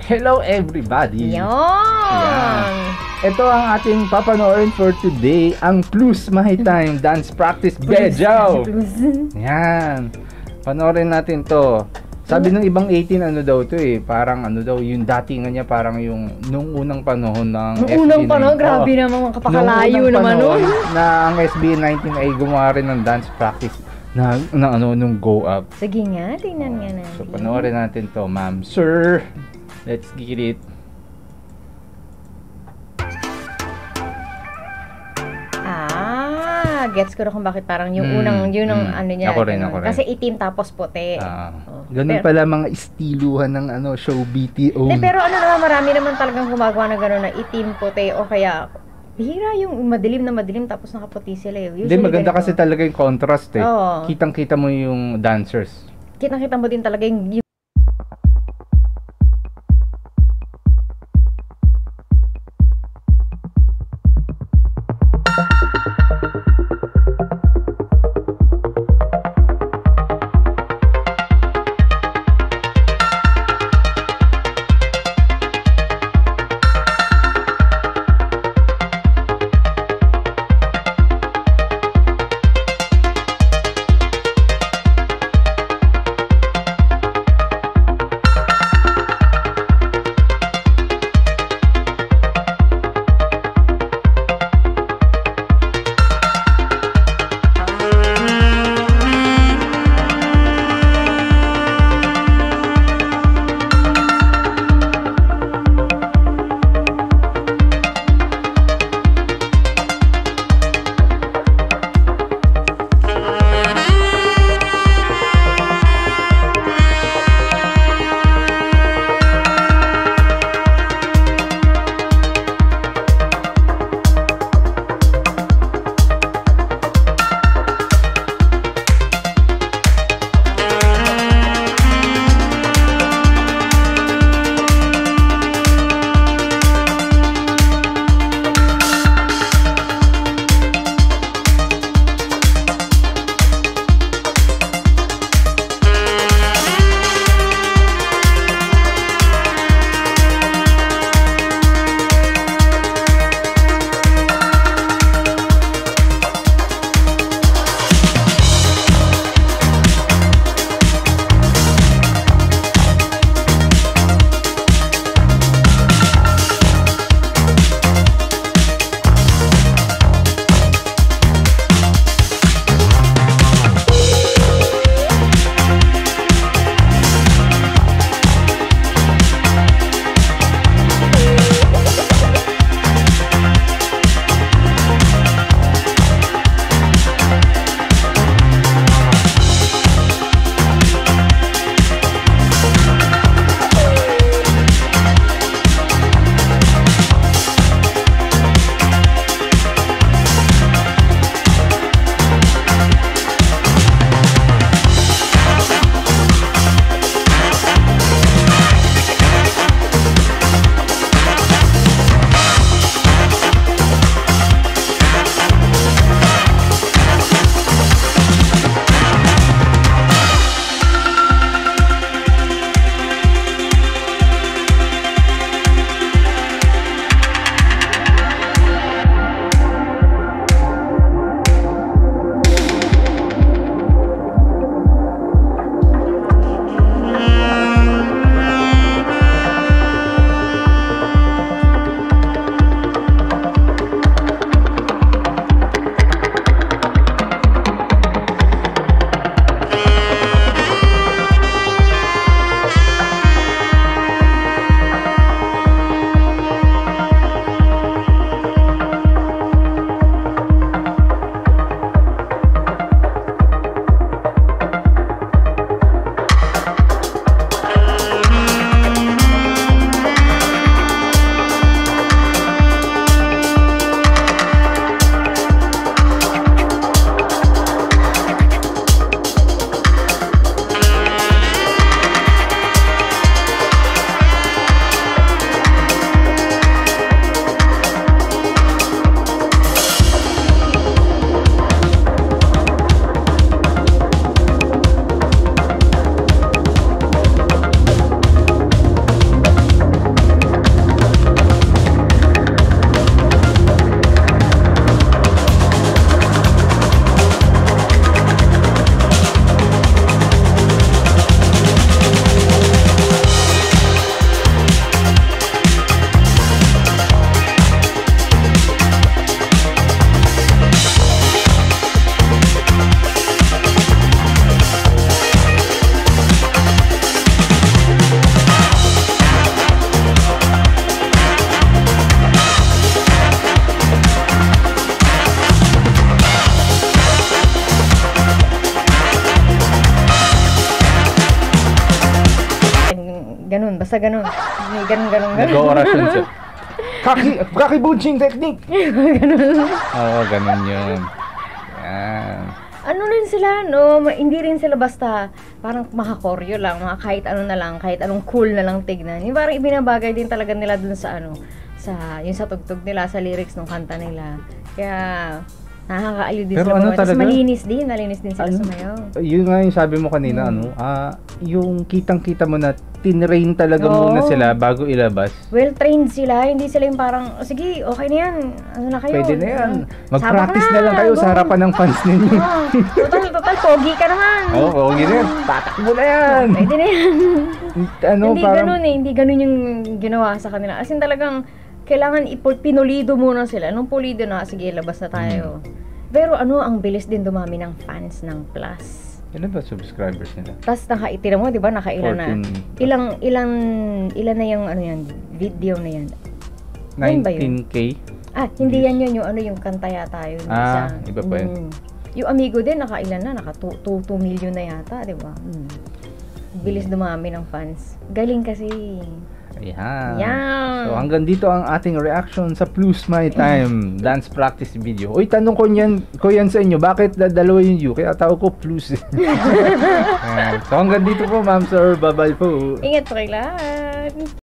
Hello everybody! Yan! Ito ang ating papanoorin for today, ang Plus My Time Dance Practice Bejo! Yan! Panoorin natin to. Sabi ng ibang 18 ano daw to eh, parang ano daw, yung datingan niya parang yung nung unang panahon ng Nung unang panahon, grabe naman, kapakalayo naman nun. Na ang SB19 ay gumawa rin ng dance practice na ano, nung go up. Sige nga, tingnan nga natin. So panoorin natin to, ma'am. Sir, let's get it. Gets ko na kung bakit parang yung unang, yun ang ano niya. Ako rin. Kasi itim tapos puti. Ganun pala mga estiluhan ng ano, show BTO. Pero ano naman, marami naman talagang gumagawa na gano'n na itim, puti, o kaya bihira yung madilim na madilim tapos nakaputi sila eh. Hindi, maganda kasi talaga yung contrast eh. Oo. Kitang-kita mo yung dancers. Kitang-kita mo din talaga yung Basta ganun. May ganun. Nag-orasyon siya. Kakibunching technique! Ganun. Oo, ganun yun. Yan. Ano rin sila, no? Hindi rin sila basta parang makakoryo lang, kahit ano na lang, kahit anong cool na lang tignan. Yung parang ibinabagay din talaga nila dun sa yung sa tugtog nila, sa lyrics ng kanta nila. Kaya, nakakaaliw din Pero sila. ano Tapos talaga? malinis din sila Ano? sumayaw. Yun nga yung sabi mo kanina, yung kitang-kita mo na tinrain talaga muna sila bago ilabas. Well-trained sila, hindi sila yung parang, sige, okay na yan, ano na kayo. Pwede na yan. Sabak Mag-practice na lang kayo go. sa harapan ng fans ninyo. Total, pogi ka naman. Oo, okay na yan. Tatakbo na yan. Pwede na yan. Hindi parang, ganun hindi ganun yung ginawa sa kanila. As in talagang, kailangan pinulido muna sila. Nung pulido na, sige, labas na tayo. Pero ang bilis din dumami ng fans ng Plus. Ilan ba subscribers nila? Tapos nakailan mo, di ba, nakailan na. 14. Ilan na yung yan, video na yan. Yun ba yun? 19K? Hindi yan yun, yung kanta yata yun. Iba pa yun. Yung Amigo din, nakailan na, 2 million na yata, di ba? Bilis dumami ng fans. Galing kasi. Ayan. Yan. So hanggang dito ang ating reaction sa Plus My Time dance practice video. Uy, tanong ko yan sa inyo, bakit dalawa yung U? Kaya tawag ko Plus. Ayan. So hanggang dito po, ma'am sir. Bye-bye po. Ingat po kayo lahat.